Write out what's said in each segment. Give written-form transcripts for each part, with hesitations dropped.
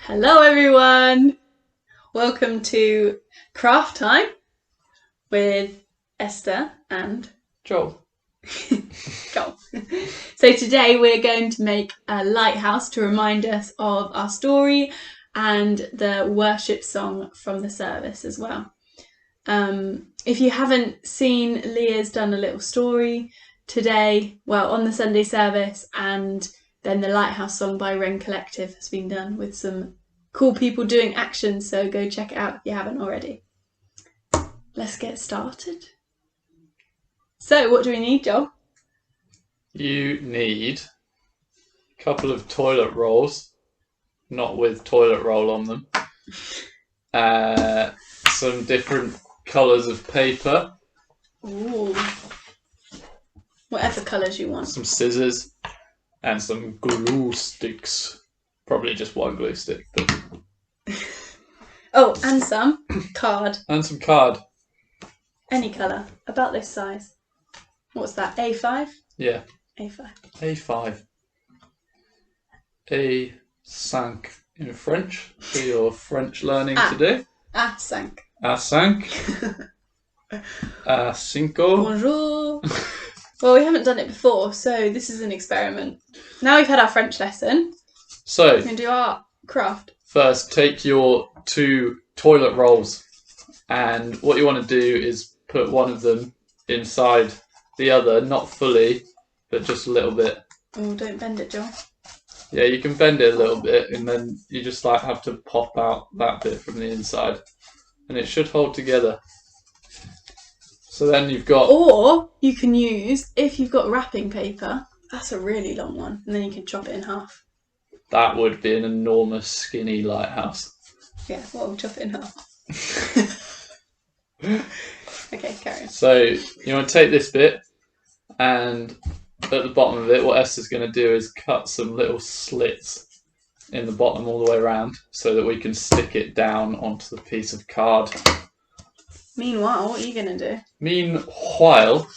Hello everyone! Welcome to Craft Time with Esther and Joel. Joel. So today we're going to make a lighthouse to remind us of our story and the worship song from the service as well. If you haven't seen, Leah's done a little story today, on the Sunday service, and then the Lighthouse song by Wren Collective has been done with some cool people doing actions, so go check it out if you haven't already. Let's get started. So, what do we need, Joel? You need a couple of toilet rolls, not with toilet roll on them. Some different colours of paper. Ooh. Whatever colours you want. Some scissors and some glue sticks. Probably just one glue stick. But... Oh, and some card. And some card. Any colour. About this size. What's that? A5? Yeah. A5. A5. A5 in French for your French learning today. A5. A5. A5. Bonjour. Well, we haven't done it before, so this is an experiment. Now we've had our French lesson, So, we can do our craft. first take your two toilet rolls, and what you want to do is put one of them inside the other, not fully, but just a little bit. Oh, don't bend it, Joel. Yeah, you can bend it a little bit, and then you just have to pop out that bit from the inside, and it should hold together. So then you've got... Or you can use, if you've got wrapping paper, that's a really long one, and then you can chop it in half. That would be an enormous skinny lighthouse. Yeah, well, chop it in half. Okay, carry on. So you want to take this bit, and at the bottom of it, what Esther's going to do is cut some little slits in the bottom all the way around so that we can stick it down onto the piece of card. Meanwhile, what are you going to do? Meanwhile,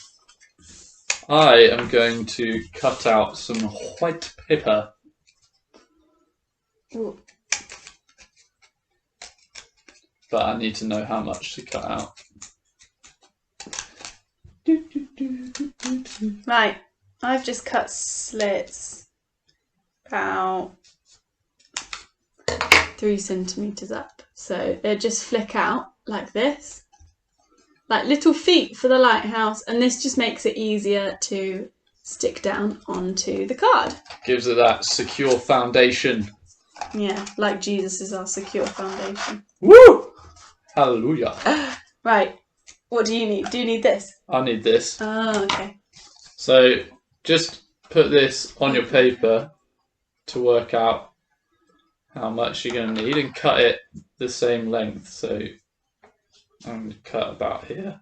I am going to cut out some white paper. Ooh. But I need to know how much to cut out. Right, I've just cut slits about 3 centimetres up. So they just flick out like this. Like little feet for the lighthouse, and this just makes it easier to stick down onto the card. Gives it that secure foundation. Yeah, like Jesus is our secure foundation. Woo! Hallelujah. Right, what do you need? Do you need this? I need this. Oh, okay. So just put this on your paper to work out how much you're going to need and cut it the same length. So I'm going to cut about here.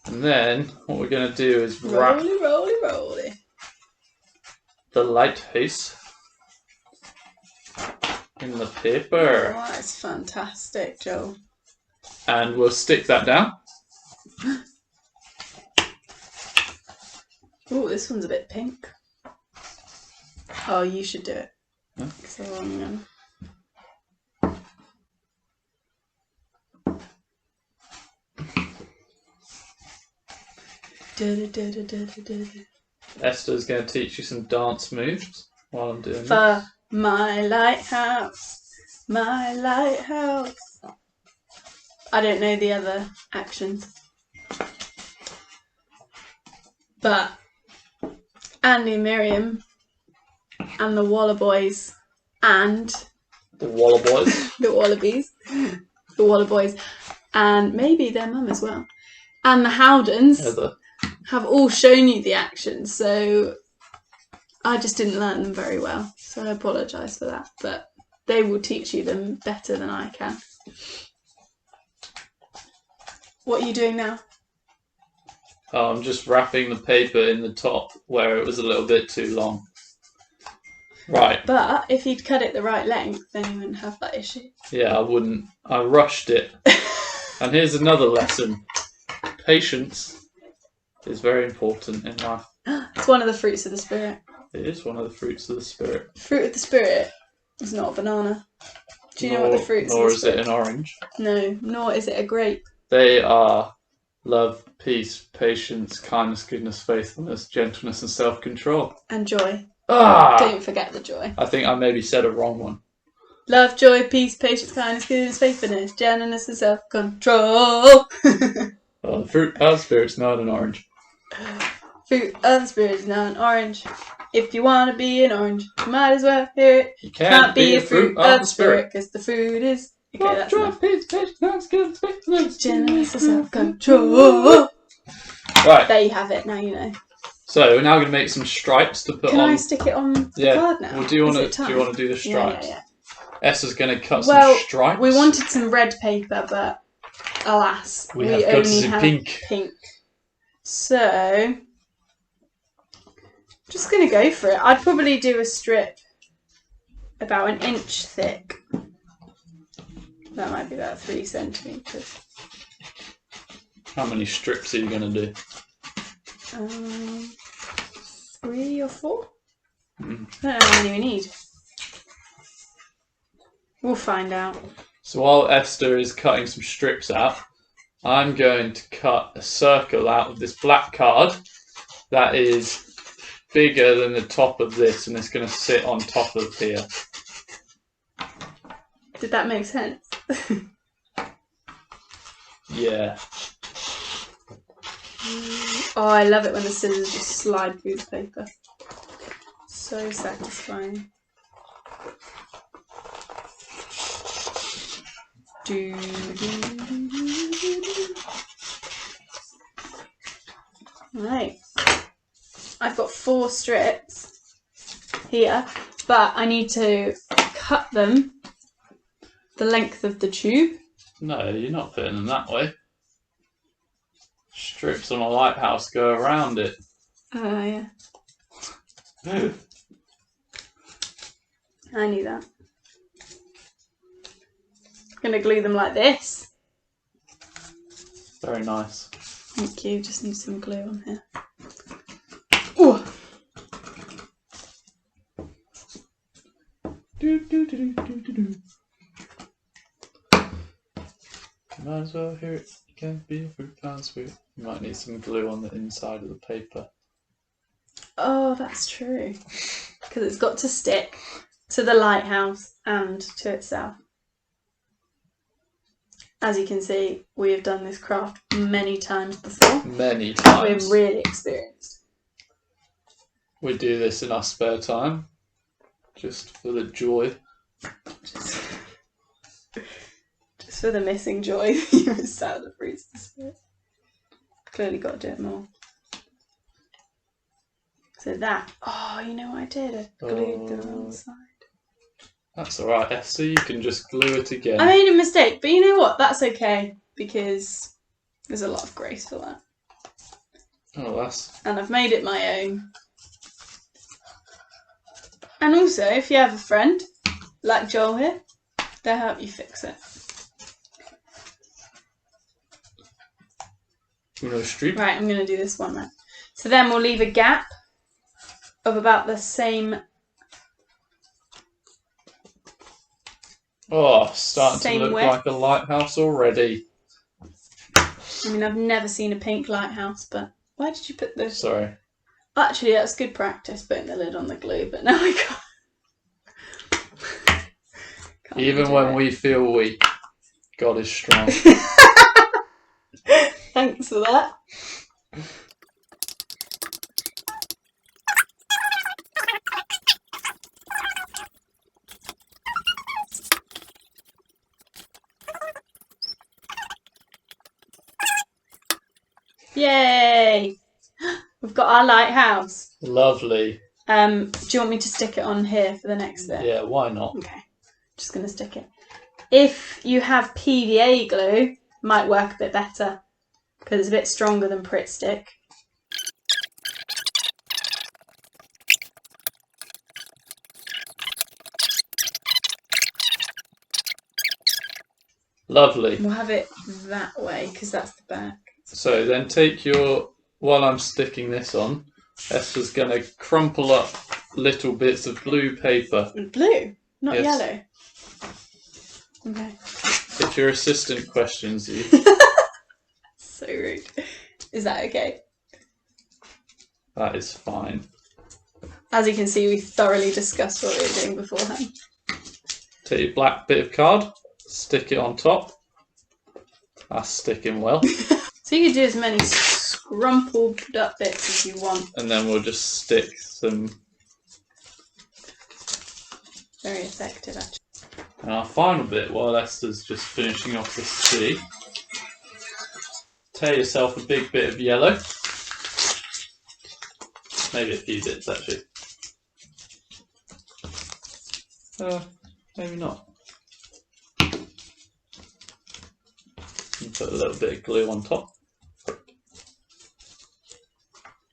And then what we're going to do is wrap Roly. the lighthouse in the paper. Oh, that's fantastic, Joel. And we'll stick that down. Oh, this one's a bit pink. Oh, you should do it. Huh? So I'm gonna... Esther's going to teach you some dance moves while I'm doing For my lighthouse, my lighthouse. I don't know the other actions. But Andy and Miriam and the Waller Boys and the Waller Boys. the Wallabies, the Waller Boys, and maybe their mum as well, and the Howdens Heather. have all shown you the actions, so I just didn't learn them very well, so I apologise for that, but they will teach you them better than I can. What are you doing now? Oh, I'm just wrapping the paper in the top where it was a little bit too long. Right. But if you'd cut it the right length, then you wouldn't have that issue. Yeah, I wouldn't. I rushed it. And here's another lesson. patience is very important in life. It's one of the fruits of the spirit. It is one of the fruits of the spirit. Fruit of the spirit is not a banana. Do you know what the fruits Nor of the is spirit? it an orange. No, nor is it a grape. They are love, peace, patience, kindness, goodness, faithfulness, gentleness, and self-control. And joy. Ah! Don't forget the joy. I think I maybe said a wrong one. Love, joy, peace, patience, kindness, goodness, faithfulness, gentleness, and self-control. Oh, the fruit of the spirit's not an orange. Fruit of the spirit is not an orange. If you want to be an orange, you might as well hear it. You can't be a fruit of the spirit. Because the fruit is... Okay, Love, that's joy, enough. peace, patience, kindness, goodness, faithfulness, Gentleness and self-control. Right, There you have it, now you know. so we're now going to make some stripes to put Can on. I stick it on the card now? Well, do you want Is to it do the stripes? Yeah. Esther's going to cut Well, some stripes. we wanted some red paper, but alas, We we have got only some have pink. So, I'm just going to go for it. I'd probably do a strip about an inch thick. That might be about 3 centimetres. How many strips are you going to do? 3 or 4? Mm. I don't know how many we need. We'll find out. So while Esther is cutting some strips out, I'm going to cut a circle out of this black card that is bigger than the top of this, and it's going to sit on top of here. Did that make sense? Yeah. Oh, I love it when the scissors just slide through the paper. So satisfying. Right. I've got 4 strips here, but I need to cut them the length of the tube. No, you're not putting them that way. Strips on a lighthouse go around it. Yeah. I knew that. I'm going to glue them like this. Very nice. Thank you. Just need some glue on here. Ooh. Might as well hear it. You can't be a fruit kind of sweet. You might need some glue on the inside of the paper. Oh, that's true. Because it's got to stick to the lighthouse and to itself. As you can see, we have done this craft many times before. Many times. We're really experienced. We do this in our spare time, just for the joy. Just for the missing joy that you missed out of the fruits of the spirit. Clearly got to do it more. So that, oh, you know what I did? I glued the wrong side. That's alright, Esther, you can just glue it again. I made a mistake, but you know what? That's okay, because there's a lot of grace for that. Oh, that's... And I've made it my own. And also, if you have a friend, like Joel here, they'll help you fix it. Uno strip. Right, I'm going to do this one now. So then we'll leave a gap of about the same... Oh, starting Same to look width. like a lighthouse already. I mean, I've never seen a pink lighthouse, but where did you put this? Sorry. Actually, that's good practice, putting the lid on the glue, but now I can't. Even when we feel weak, God is strong. Thanks for that. Yay! We've got our lighthouse. Lovely. Do you want me to stick it on here for the next bit? Yeah, why not? Okay, just going to stick it. If you have PVA glue, it might work a bit better because it's a bit stronger than Pritt Stick. Lovely. We'll have it that way because that's the back. So then while I'm sticking this on, Esther's going to crumple up little bits of blue paper. Blue, not Yes. yellow. Okay. If your assistant questions you. So rude. Is that okay? That is fine. As you can see, we thoroughly discussed what we were doing beforehand. Take your black bit of card, stick it on top. That's sticking well. So you could do as many scrumpled up bits as you want. And then we'll just stick some. Very effective, actually. And our final bit, while Esther's just finishing off this tea, tear yourself a big bit of yellow. Maybe a few bits, actually. Maybe not. And put a little bit of glue on top. Have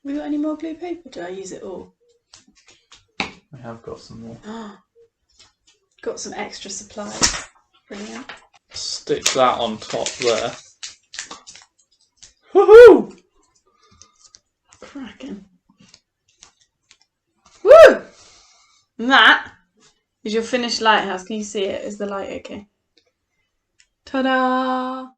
we got any more blue paper? Did I use it all? I have got some more. Got some extra supplies. Brilliant. Stick that on top there. Woohoo! Cracking. Woo! And that is your finished lighthouse. Can you see it? Is the light okay? Ta-da!